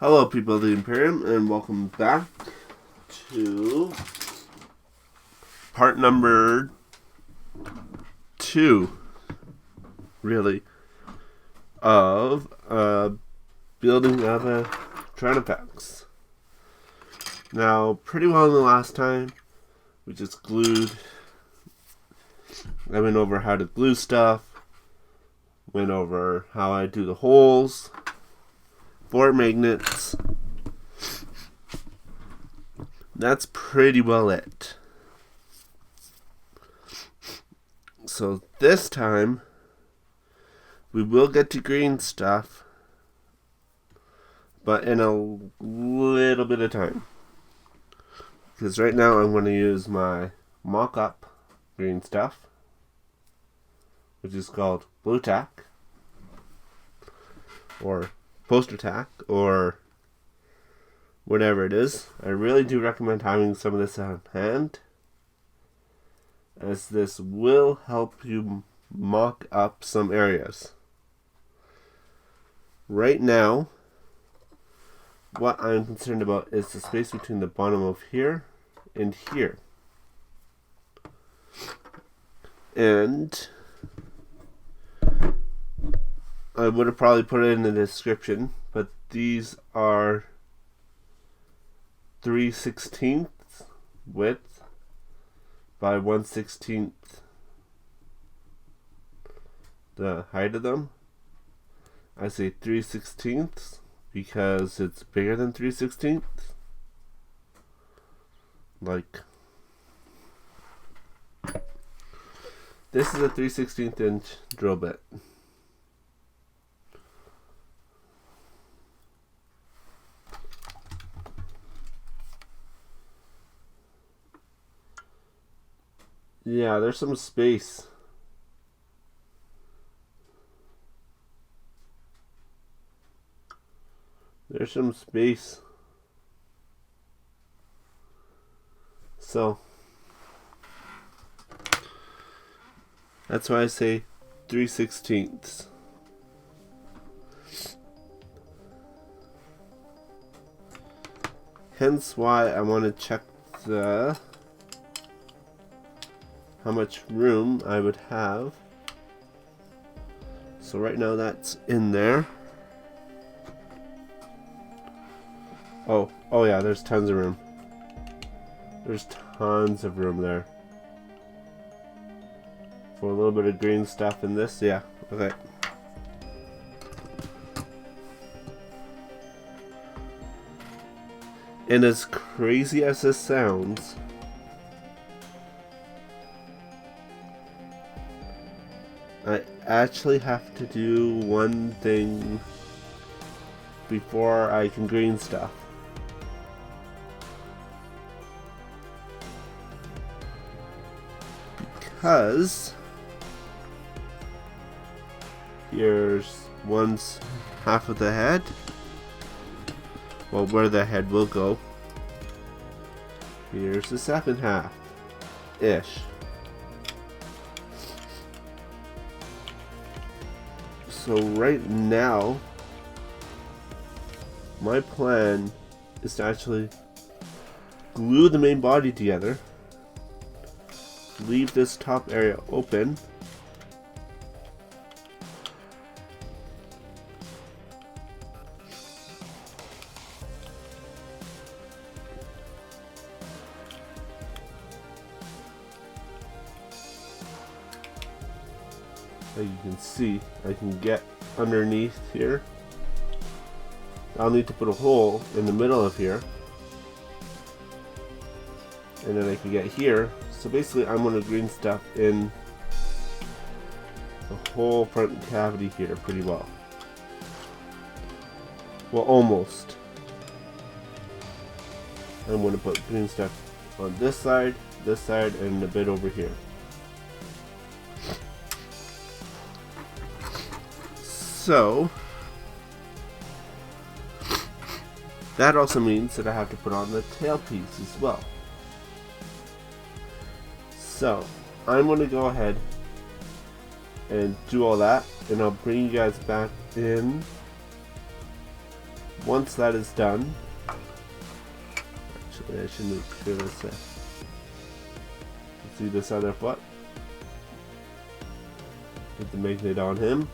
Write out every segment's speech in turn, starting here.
Hello, people of the Imperium, and welcome back to part number 2, really, of building of a Tyrannofex. Now, pretty well in the last time, we just glued. I went over how to glue stuff, went over how I do the holes for magnets. That's pretty well it. So this time we will get to green stuff, but in a little bit of time. Because right now I'm going to use my mock-up green stuff, which is called blue tack, or poster tack, or whatever it is. I really do recommend having some of this on hand, as this will help you mock up some areas. Right now, what I'm concerned about is the space between the bottom of here and here. And I would have probably put it in the description, but these are 3/16 width by 1/16 the height of them. I say 3/16 because it's bigger than 3/16. Like, this is a 3/16 inch drill bit. Yeah, there's some space. There's some space. So that's why I say 3/16. Hence why I want to check how much room I would have. So right now that's in there. Oh yeah, there's tons of room. There's tons of room there. For a little bit of green stuff in this, yeah, okay. And as crazy as this sounds, I actually have to do one thing before I can green stuff. Because here's half of the head. Well, where the head will go. Here's the second half-ish. So right now, my plan is to actually glue the main body together, leave this top area open, as you can see, I can get underneath here. I'll need to put a hole in the middle of here, and then I can get here. So basically I'm going to green stuff in the whole front cavity here pretty well. Well, almost. I'm going to put green stuff on this side, and a bit over here. So that also means that I have to put on the tailpiece as well. So I'm going to go ahead and do all that, and I'll bring you guys back in Once that is done, actually I should make sure this see this other foot. Put the magnet on him.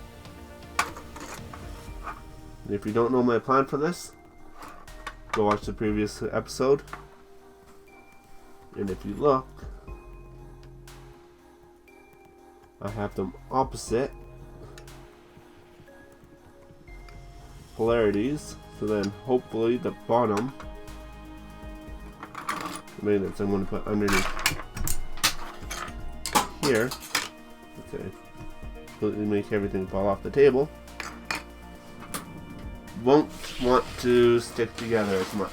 And if you don't know my plan for this, go watch the previous episode. And if you look, I have them opposite polarities, so then hopefully the bottom magnets I'm going to put underneath here, okay, completely make everything fall off the table, won't want to stick together as much.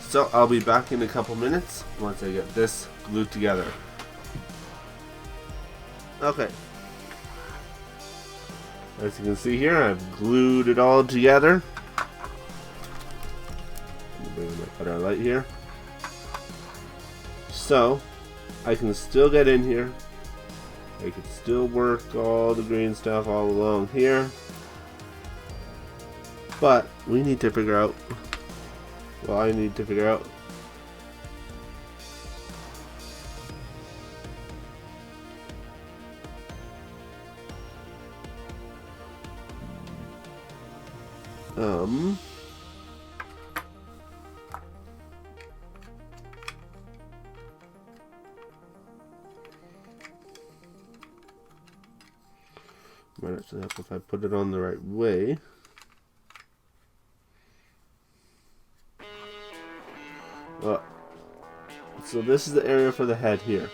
So I'll be back in a couple minutes once I get this glued together. Okay. As you can see here, I've glued it all together. Bring in a better light here. So I can still get in here. I can still work all the green stuff all along here. But we need to figure out, well, I need to figure out might actually help if I put it on the right way. So this is the area for the head here.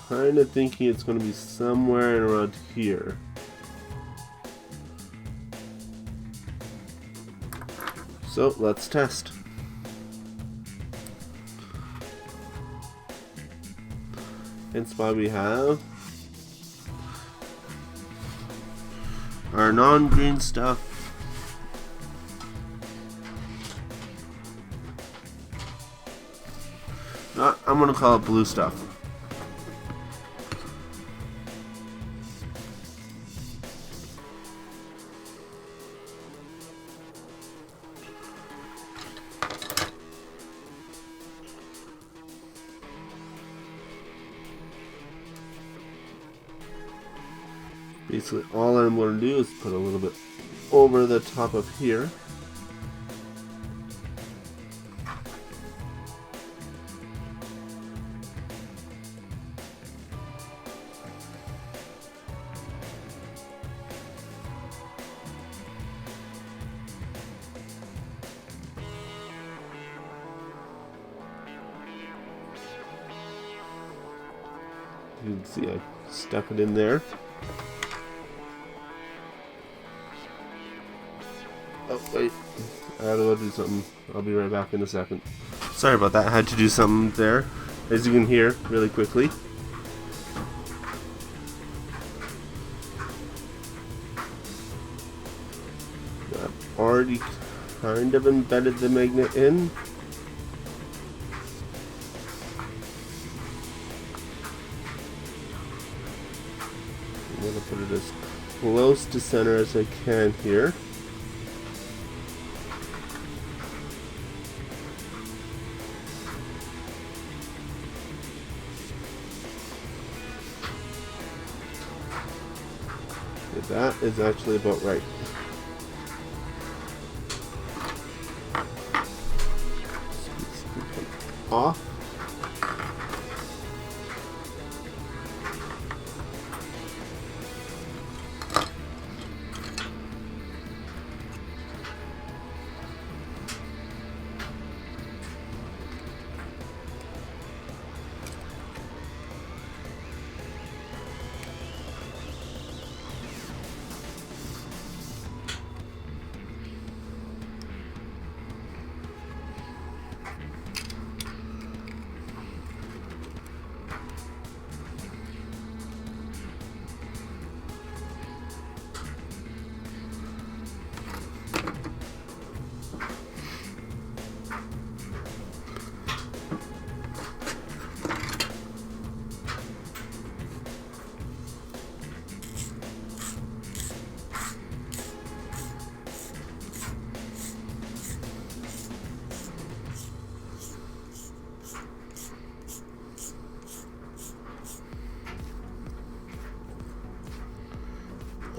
Kind of thinking it's going to be somewhere around here. So let's test. Hence why we have our non-green stuff. I'm going to call it blue stuff. Basically all I'm going to do is put a little bit over the top of here. You can see I stuck it in there. Oh, wait. I gotta go do something. I'll be right back in a second. Sorry about that. I had to do something there. As you can hear, really quickly. I've already kind of embedded the magnet in. I'm gonna put it as close to center as I can here. That is actually about right. Off.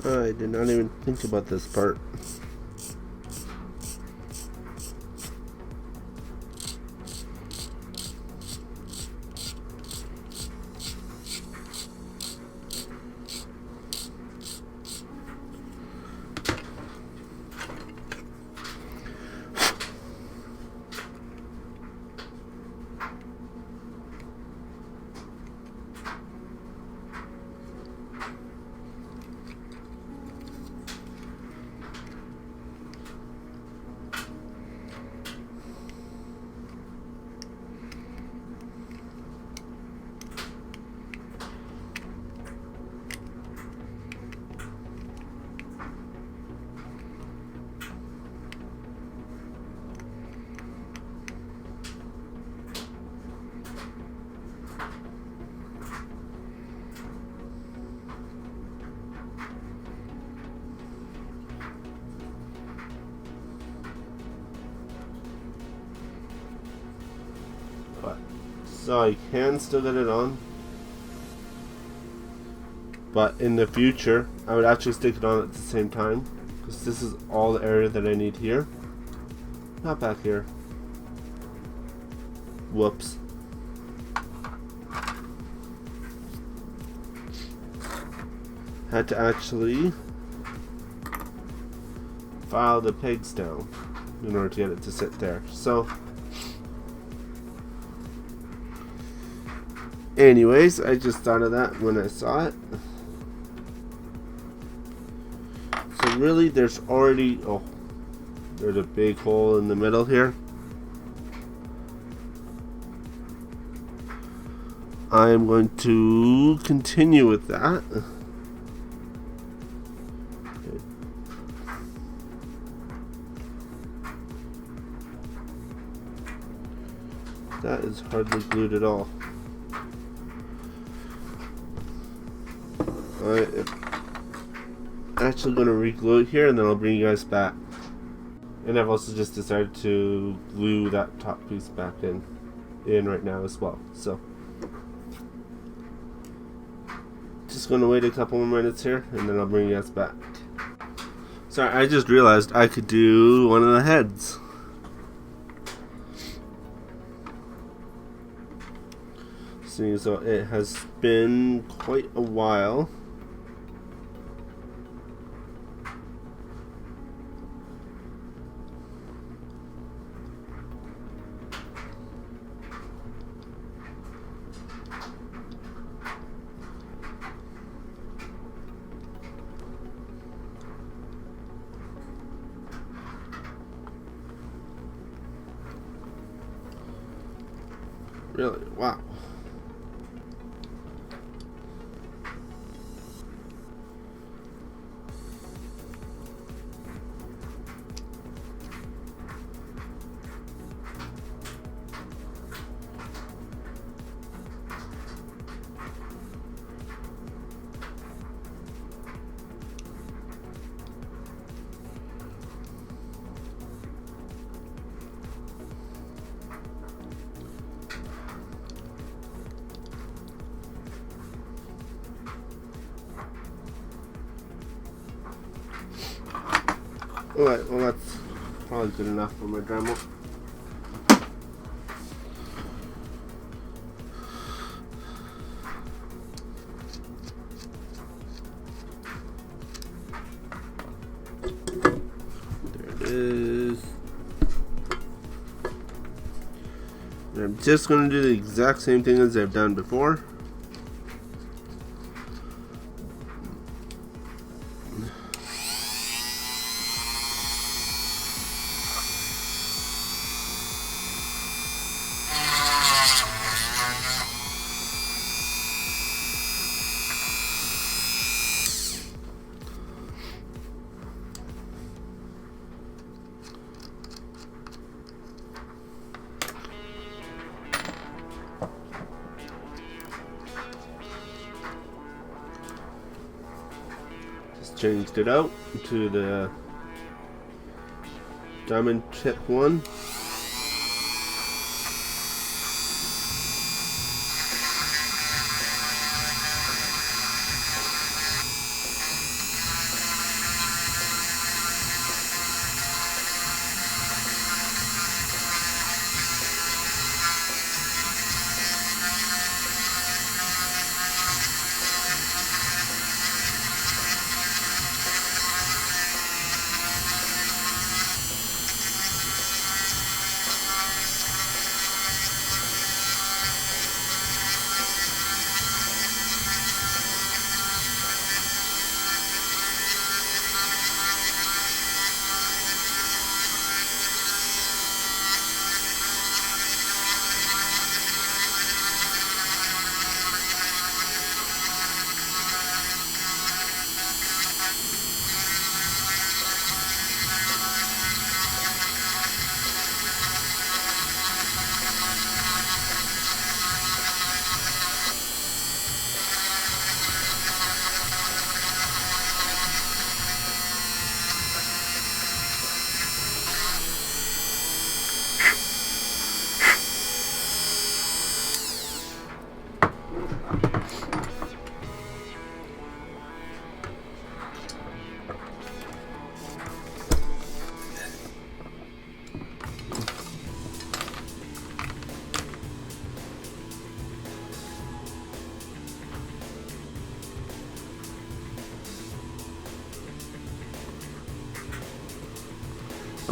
I did not even think about this part. So I can still get it on, but in the future I would actually stick it on at the same time, because this is all the area that I need here, not back here. Whoops. Had to actually file the pegs down in order to get it to sit there. So anyways, I just thought of that when I saw it. So really, there's already, oh, there's a big hole in the middle here. I am going to continue with that. That is hardly glued at all. I'm actually going to re-glue it here, and then I'll bring you guys back. And I've also just decided to glue that top piece back in right now as well. So just going to wait a couple more minutes here, and then I'll bring you guys back. Sorry, I just realized I could do one of the heads. Seeing as though it has been quite a while. Really? Wow. Alright, well that's probably good enough for my Dremel. There it is. And I'm just going to do the exact same thing as I've done before. Changed it out to the diamond tip one.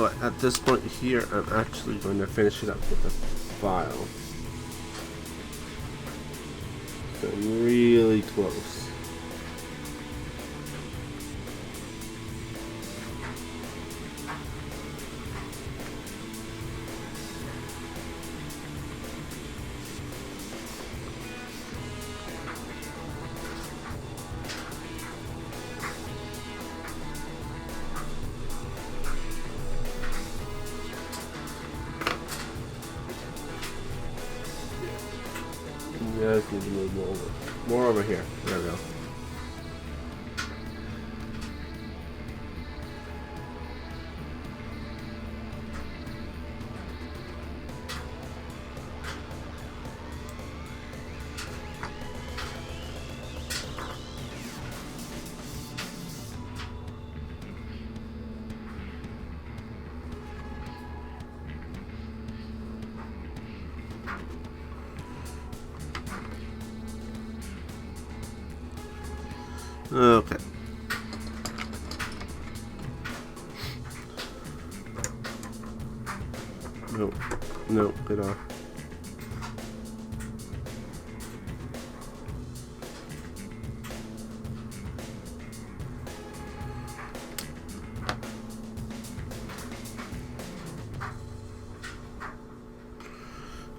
Oh, at this point here, I'm actually going to finish it up with a file. So I'm really close. Yeah, I just need to move more over here. There we go. Okay. No, get off.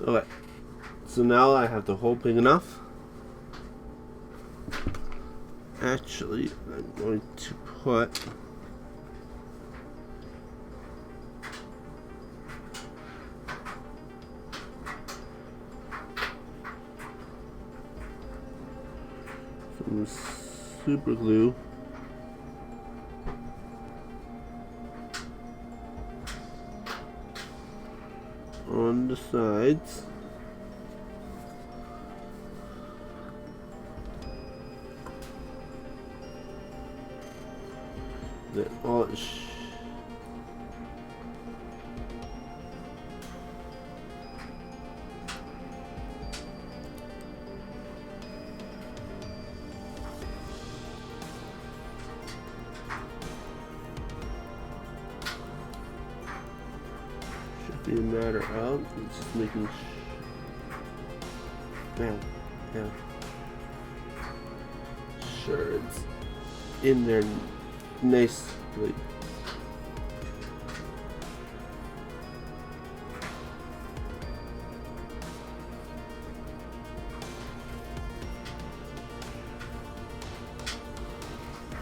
Okay. So now I have the hole big enough. Actually, I'm going to put some super glue on the sides. That all should be a matter of just making sure it's in there nicely.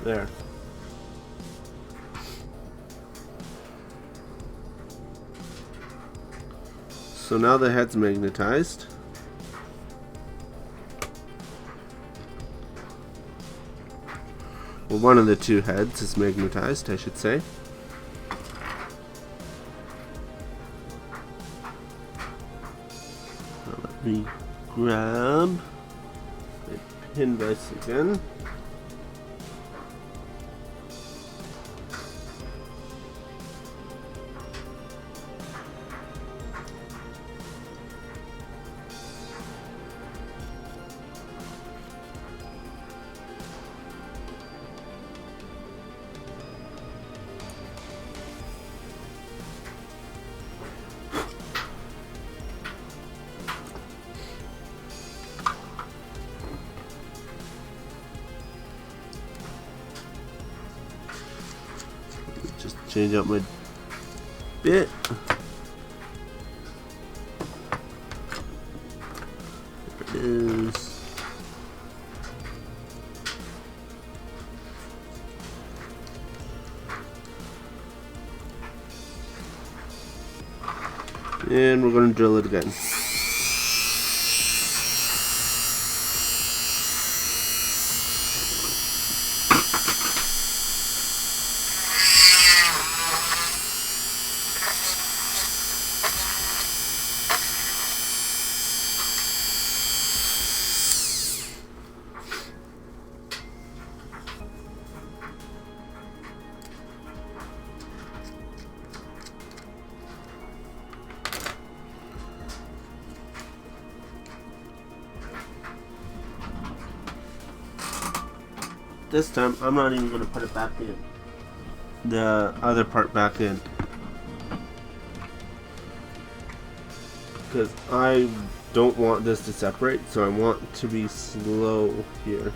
There. So now the head's magnetized. Well, one of the two heads is magnetized, I should say. Now let me grab my pin vise again. Just change out my bit. There it is. And we're going to drill it again. This time, I'm not even going to put it back in. The other part back in. because I don't want this to separate, so I want to be slow here.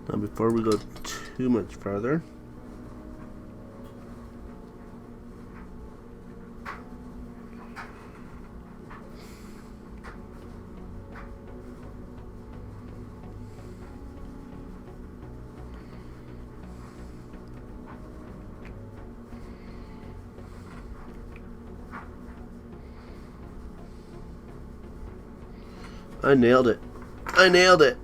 Now before we go too much further, I nailed it. I nailed it.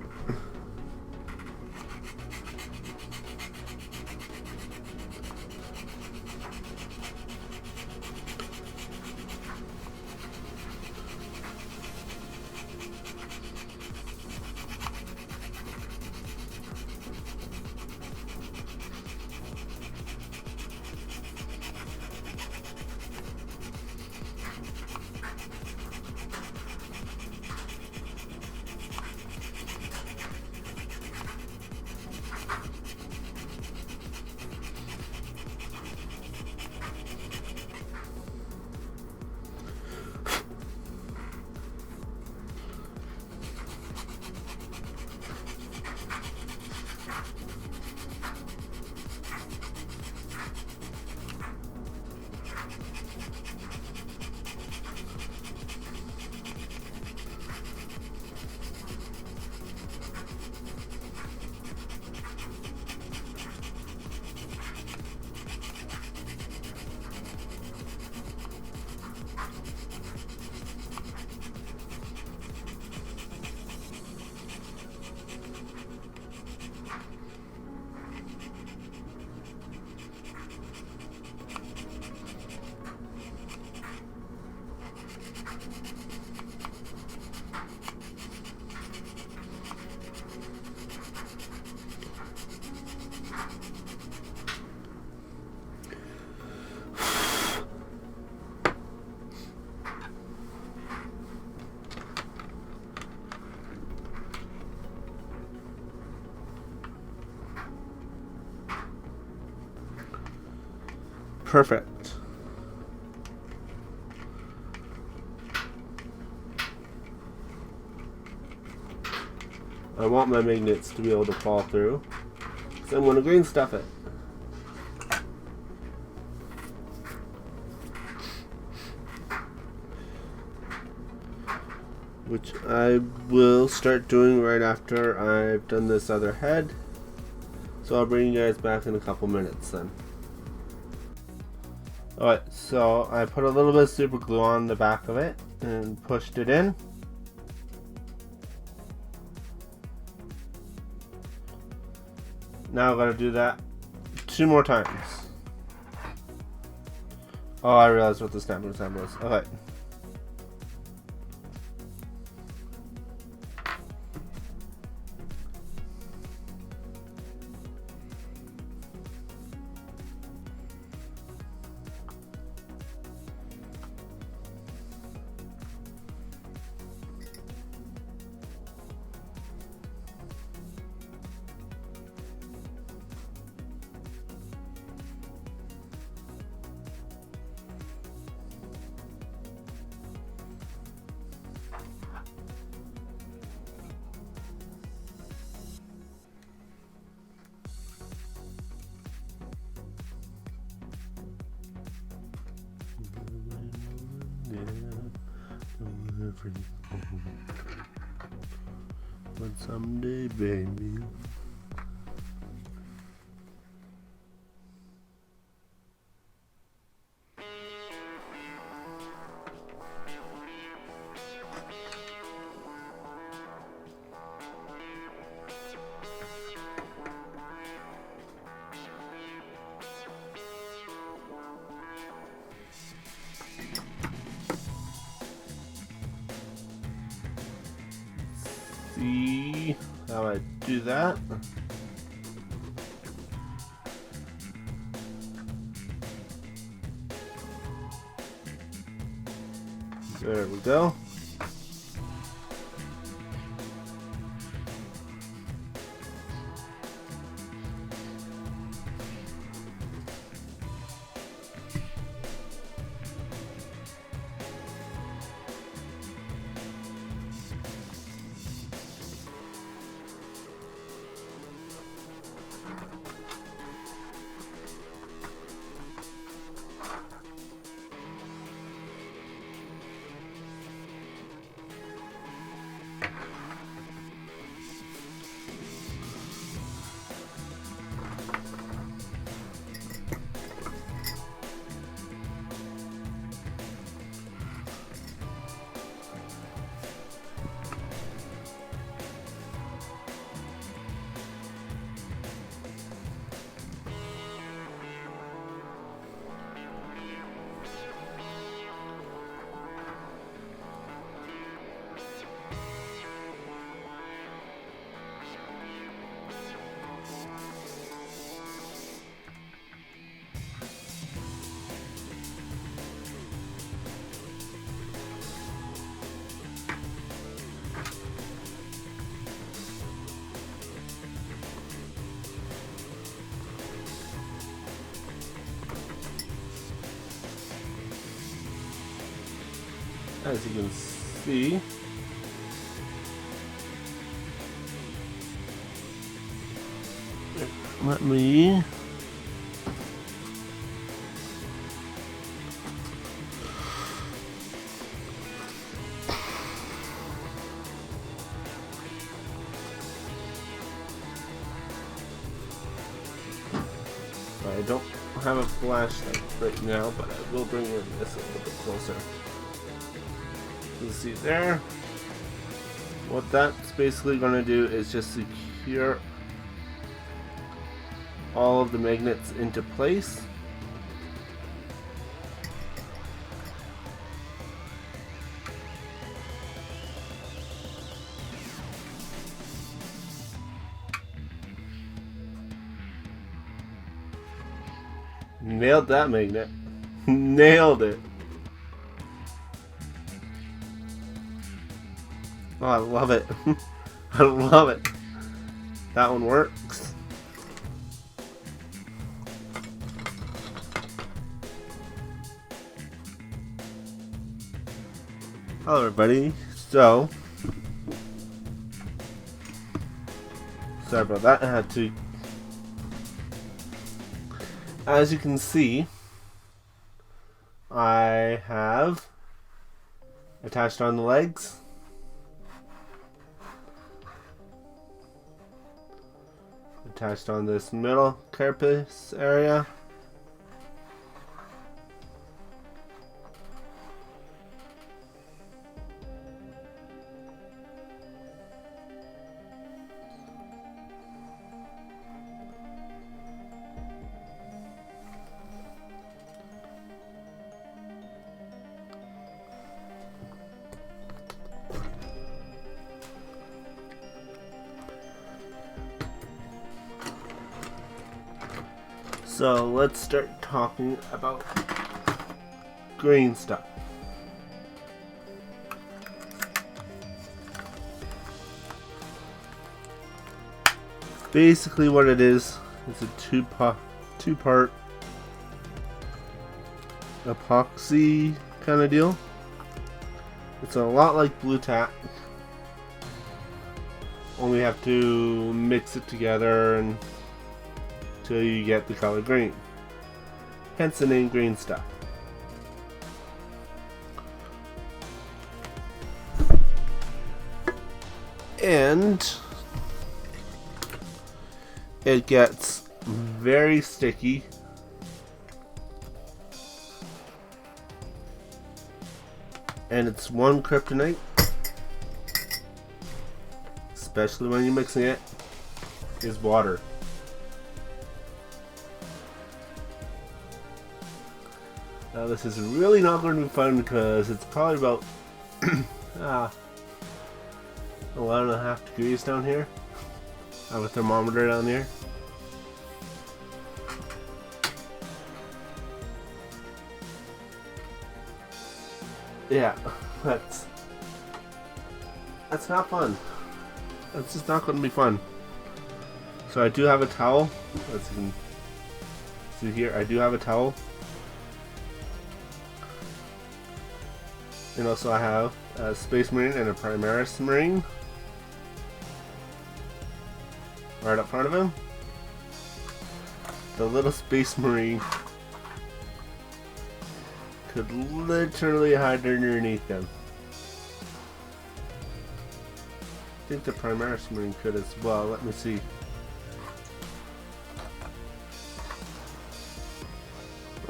Perfect. I want my magnets to be able to fall through, so I'm going to green stuff it. Which I will start doing right after I've done this other head. So I'll bring you guys back in a couple minutes then. Alright, so I put a little bit of super glue on the back of it and pushed it in. Now I'm going to do that 2 more times. Oh, I realized what the snapping sound was. Okay. But someday, baby. See how I do that? There we go. As you can see, let me I don't have a flashlight right now, but I will bring in this a little bit closer. You see there, what that's basically going to do is just secure all of the magnets into place. Nailed that magnet. Nailed it. Oh, I love it. I love it. That one works. Hello everybody. So, sorry about that. I had to, as you can see, I have attached on the legs. Attached on this middle carapace area. So let's start talking about green stuff. Basically what it is a two-part epoxy kind of deal. It's a lot like blue tack. Only have to mix it together and until you get the color green. Hence the name green stuff. and it gets very sticky. And it's one kryptonite, especially when you're mixing it, is water. Now this is really not going to be fun because it's probably about 11.5 degrees down here. I have a thermometer down here. Yeah, that's not fun. That's just not going to be fun. So I do have a towel. As you can see here, I do have a towel. And also I have a Space Marine and a Primaris Marine right up front of him. The little Space Marine could literally hide underneath them. I think the Primaris Marine could as well. Let me see.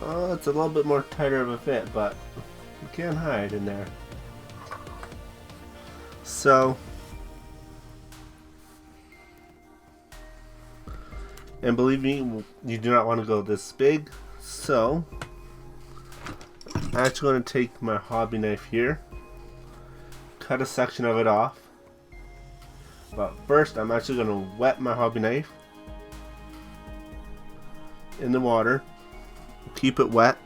Oh, it's a little bit more tighter of a fit, but you can't hide in there. So, and believe me, you do not want to go this big. So, I'm actually going to take my hobby knife here, cut a section of it off. But first, I'm actually going to wet my hobby knife in the water. Keep it wet.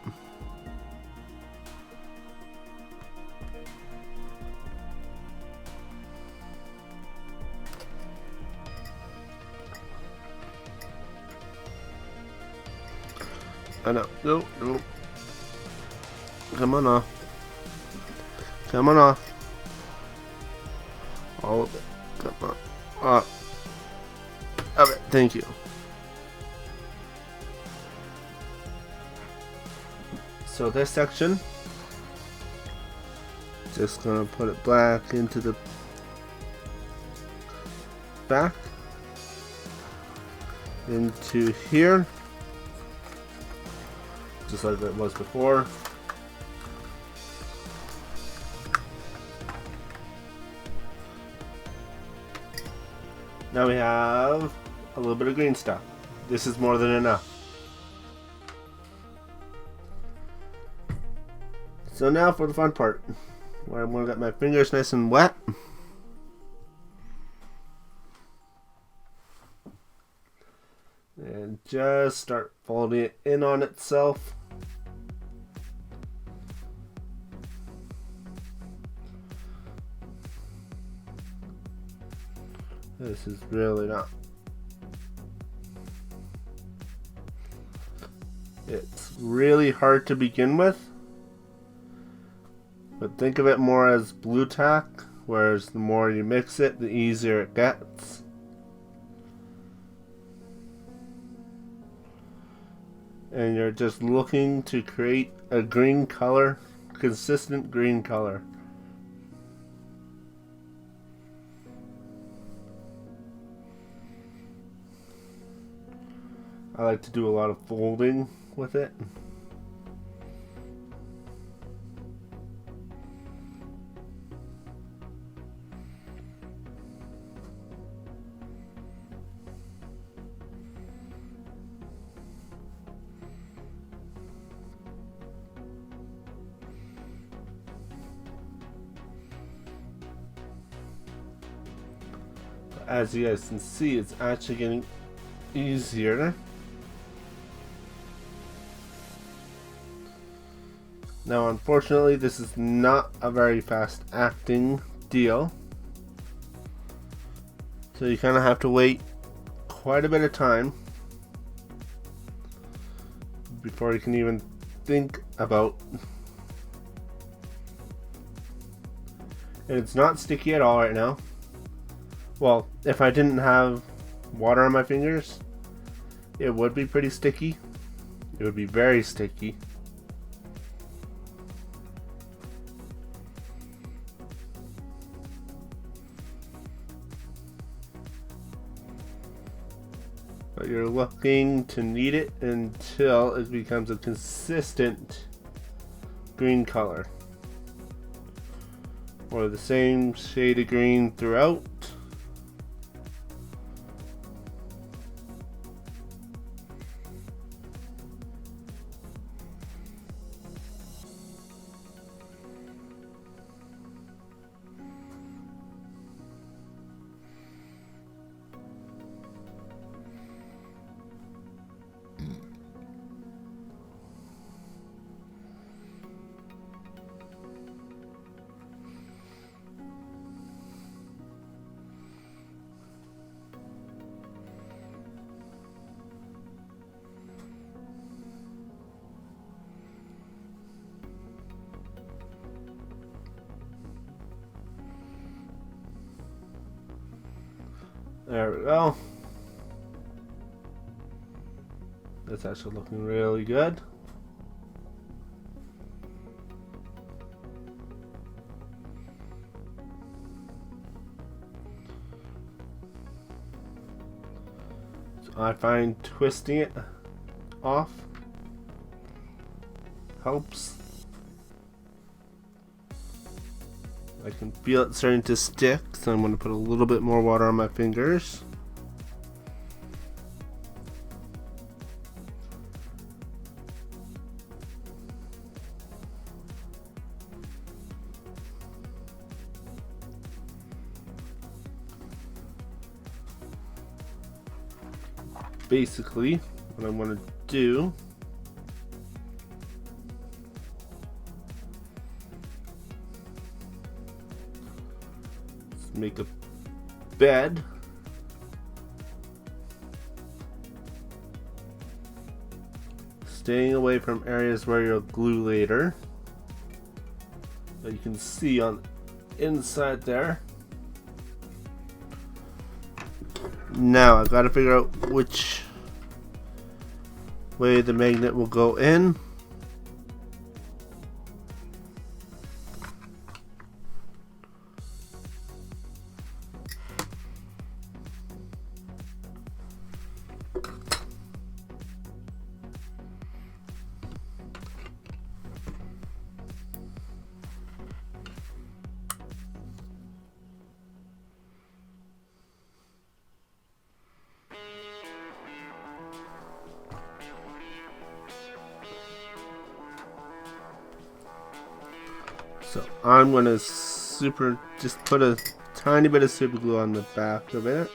I know. No, no. Come on off. Come on off. All of it. Come on. Okay, thank you. So this section, just gonna put it back into the back, into here, just like it was before. Now we have a little bit of green stuff. This is more than enough. So now for the fun part, where I'm going to get my fingers nice and wet. And just start folding it in on itself. This is really not. It's really hard to begin with. But think of it more as blue tack, whereas the more you mix it, the easier it gets. And you're just looking to create a green color, consistent green color. I like to do a lot of folding with it. As you guys can see, it's actually getting easier. Now, unfortunately, this is not a very fast acting deal. So you kind of have to wait quite a bit of time before you can even think about. And it's not sticky at all right now. Well, if I didn't have water on my fingers, it would be pretty sticky. It would be very sticky. But you're looking to knead it until it becomes a consistent green color, or the same shade of green throughout. There we go. That's actually looking really good. So I find twisting it off helps. I can feel it starting to stick, so I'm going to put a little bit more water on my fingers. Basically, what I want to do is make a bed. Staying away from areas where you'll glue later. But you can see on the inside there. Now I've got to figure out which way the magnet will go in. So I'm going to just put a tiny bit of super glue on the back of it.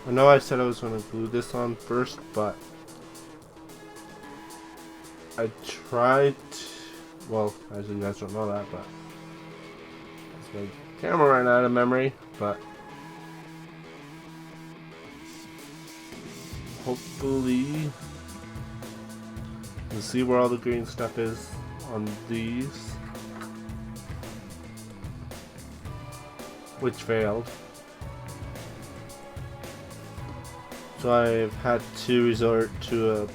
I know I said I was going to glue this on first, but I tried, well, as you guys don't know that, but my camera ran out of memory, but hopefully you can see where all the green stuff is on these, which failed. So I've had to resort to a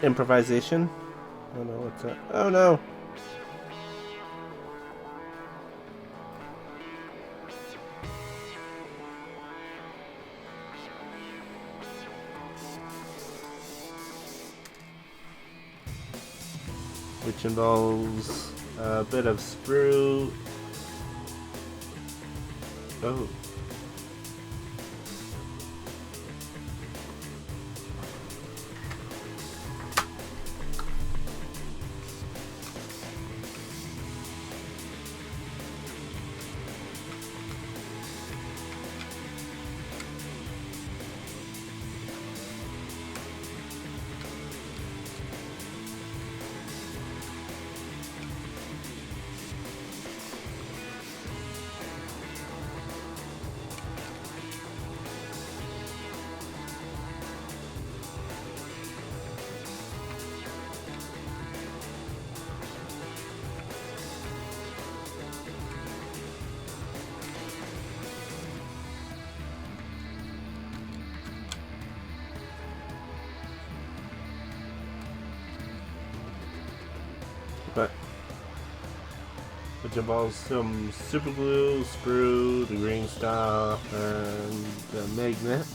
improvisation. Oh no, what's that? Oh no! Which involves a bit of sprue. Oh. which involves some super glue, screw, the green stuff, and the magnet.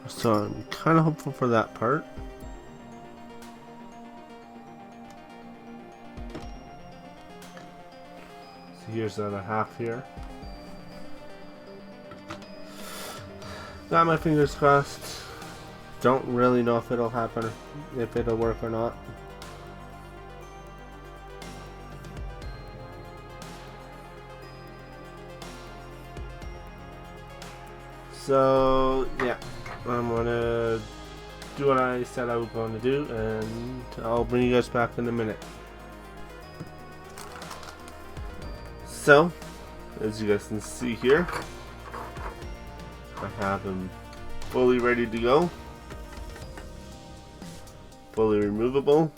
So I'm kind of hopeful for that part. So here's the other half here. Got my fingers crossed. Don't really know if it'll happen, if it'll work or not. So yeah, I'm gonna do what I said I was going to do, and I'll bring you guys back in a minute. So, as you guys can see here, I have them fully ready to go, fully removable,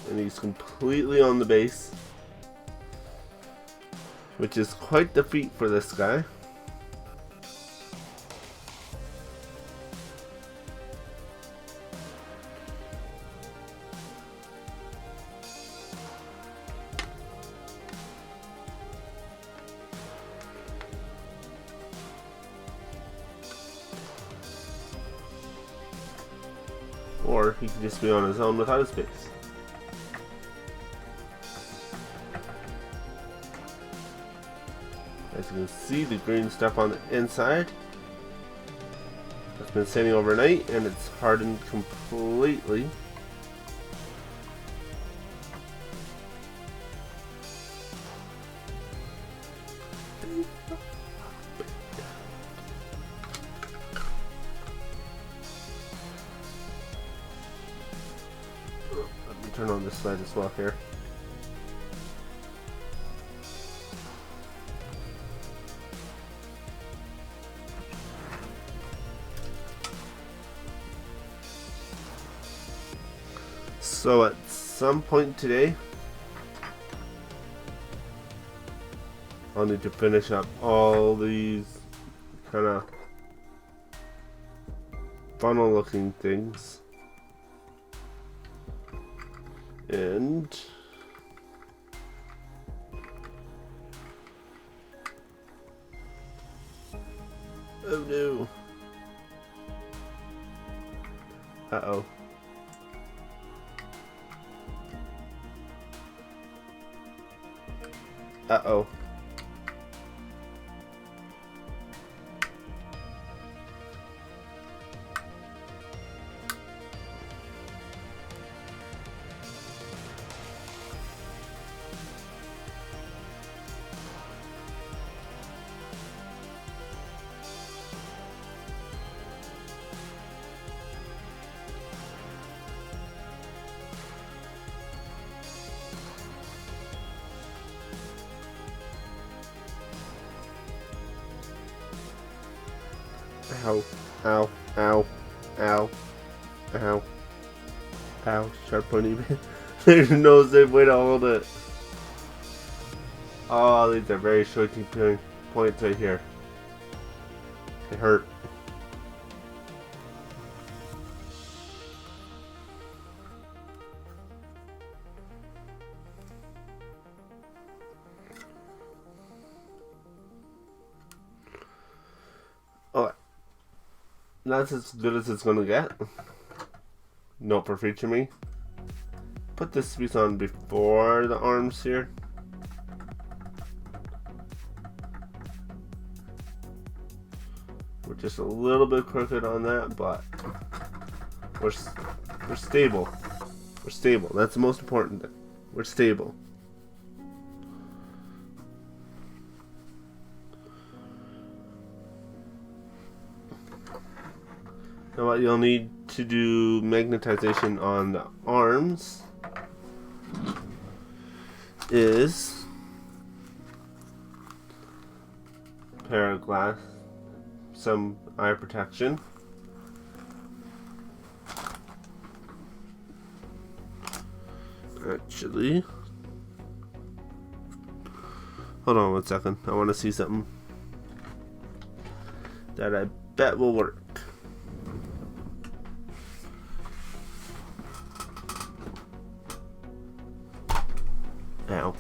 and he's completely on the base, which is quite the feat for this guy. Or he could just be on his own without his base. As you can see, the green stuff on the inside has been sitting overnight and it's hardened completely. Let me turn on this side as well here. So at some point today, I'll need to finish up all these kind of funnel looking things. And oh no. Uh-oh. Uh-oh. Ow, ow, ow, ow, ow, ow, sharp pointy bit. There's no safe way to hold it. Oh, these are very shaky points right here. They hurt. That's as good as it's gonna get. Note for future me. Put this piece on before the arms here. We're just a little bit crooked on that, but we're stable. We're stable. That's the most important thing. We're stable. Now what you'll need to do magnetization on the arms is a pair of glass, some eye protection, actually, hold on one second, I want to see something that I bet will work. Ow.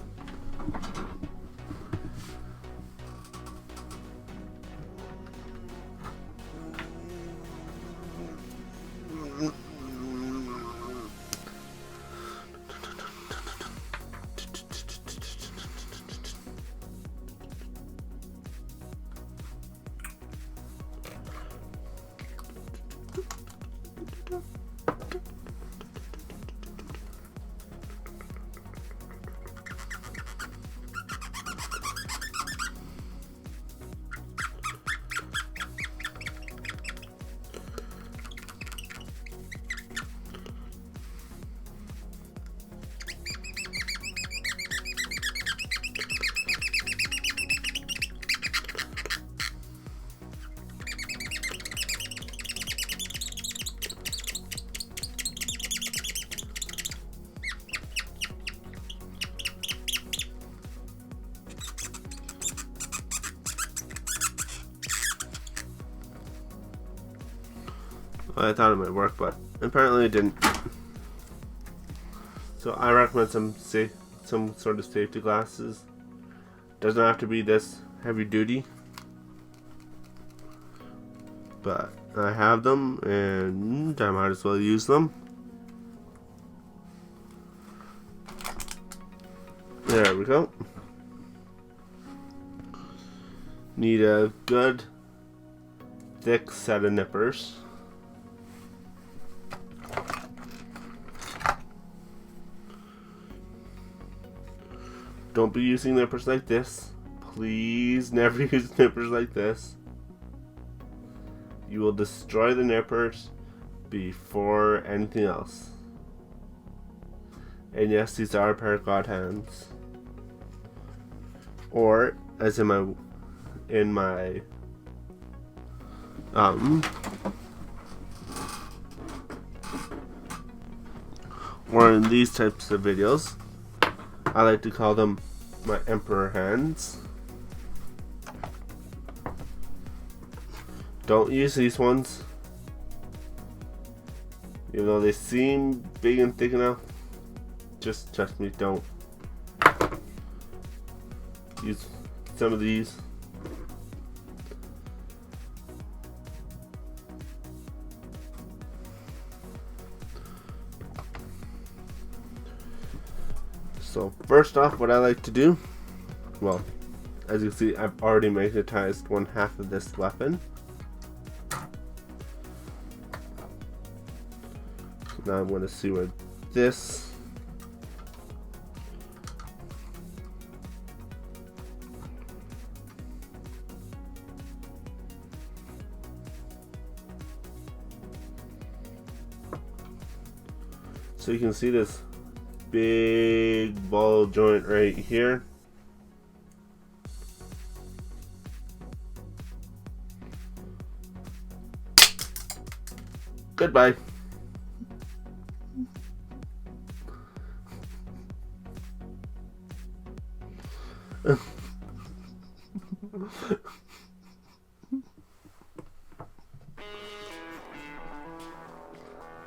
I thought it might work, but apparently it didn't. So I recommend some sort of safety glasses. Doesn't have to be this heavy duty, but I have them and I might as well use them. There we go. Need a good thick set of nippers. Don't be using nippers like this. Please never use nippers like this. You will destroy the nippers before anything else. And yes, these are paracord hands. Or as in my or in these types of videos, I like to call them my emperor hands. Don't use these ones, even though they seem big and thick enough. Just trust me, don't. Use some of these. So first off, what I like to do, well, as you can see, I've already magnetized 1/2 of this weapon. So now I'm going to see where this so you can see this big ball joint right here. Goodbye.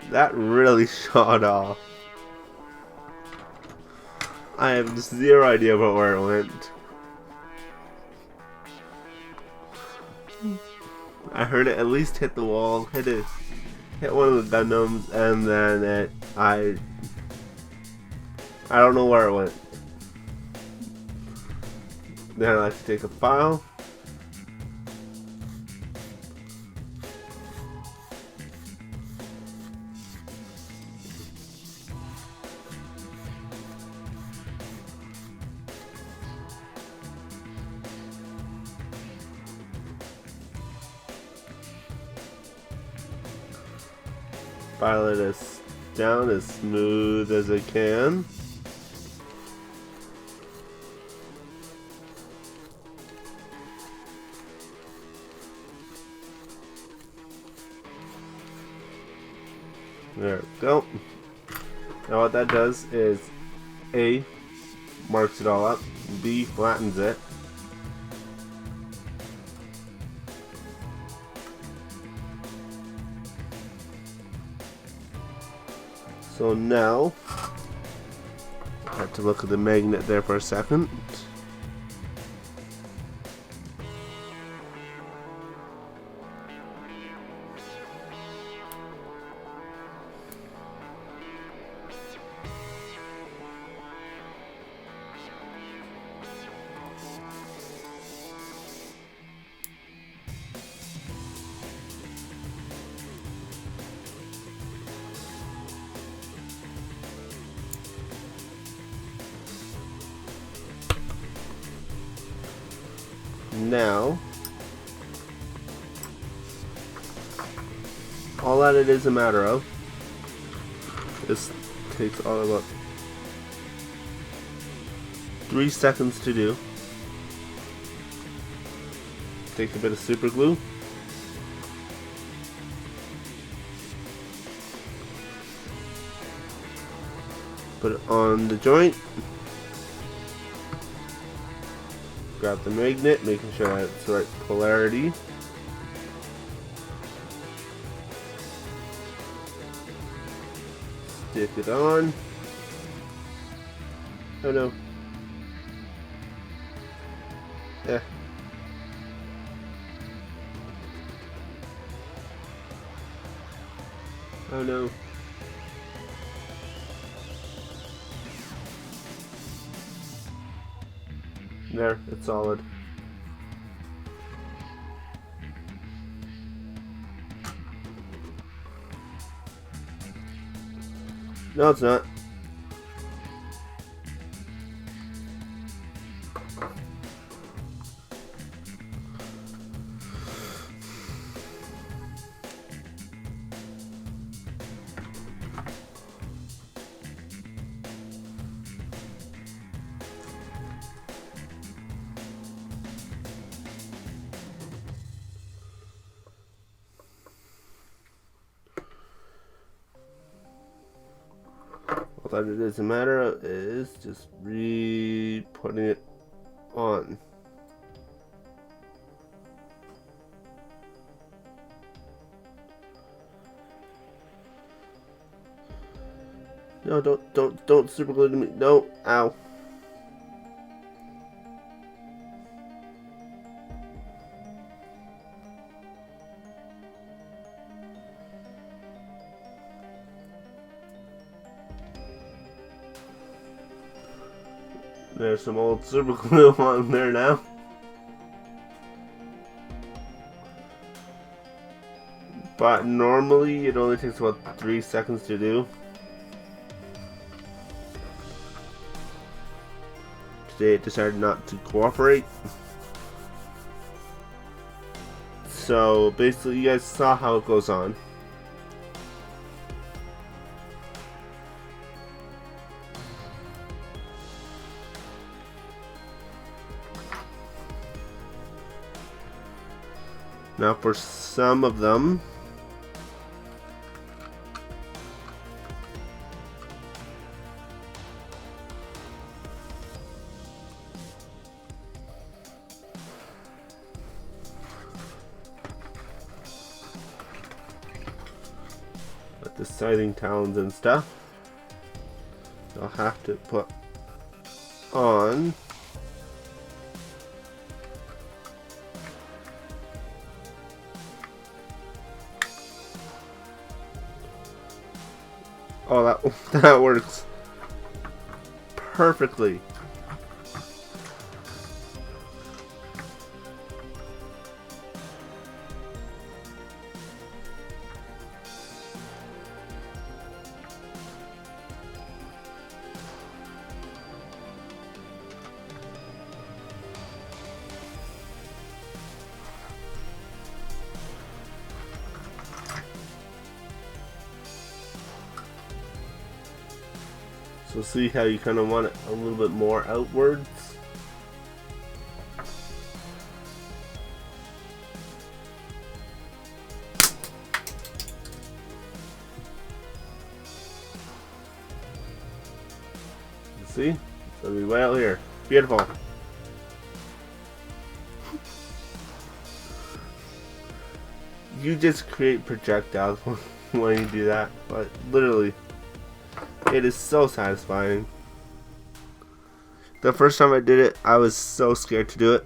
That really shot off. I have zero idea about where it went. I heard it at least hit the wall, hit one of the Gundams, and then I don't know where it went. Then I like to take a file. File it down as smooth as I can. There we go. Now what that does is A, marks it all up, B, flattens it, so now I have to look at the magnet there for a second. Now, all that it is a matter of, this takes all about 3 seconds to do. Take a bit of super glue. Put it on the joint. Grab the magnet, making sure that it's the right polarity. Stick it on. Oh no. Oh no. There, it's solid. No, it's not. All that it is a matter of is just putting it on. No, don't super glue to me. No, ow. There's some old super glue on there now. But normally it only takes about 3 seconds to do. Today it decided not to cooperate. So basically you guys saw how it goes on. Now for some of them, like the sighting talons and stuff, I'll have to put on Oh, that works perfectly. So see how you kind of want it a little bit more outwards? See? It's going to be way out here. Beautiful. You just create projectiles when you do that. But literally, it is so satisfying. The first time I did it, I was so scared to do it.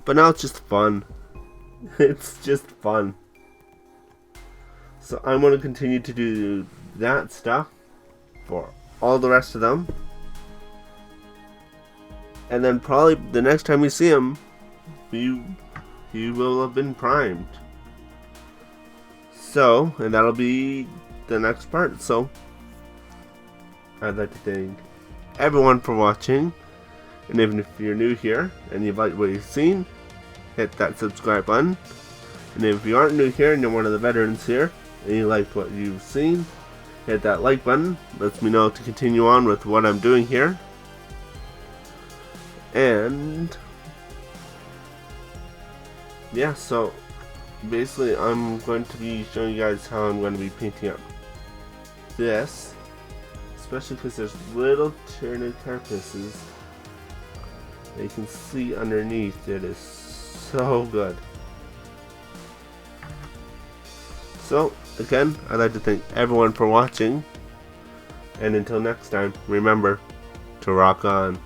But now it's just fun. It's just fun. So I'm going to continue to do that stuff for all the rest of them. And then probably the next time we see him, you will have been primed. So, and that'll be the next part. So, I'd like to thank everyone for watching. And even if you're new here and you've liked what you've seen, hit that subscribe button. And if you aren't new here and you're one of the veterans here and you liked what you've seen, hit that like button. Lets me know to continue on with what I'm doing here. And yeah, so basically I'm going to be showing you guys how I'm going to be painting up this, especially because there's little Tyranid carapaces that you can see underneath. It is so good. So again, I'd like to thank everyone for watching, and until next time, remember to rock on.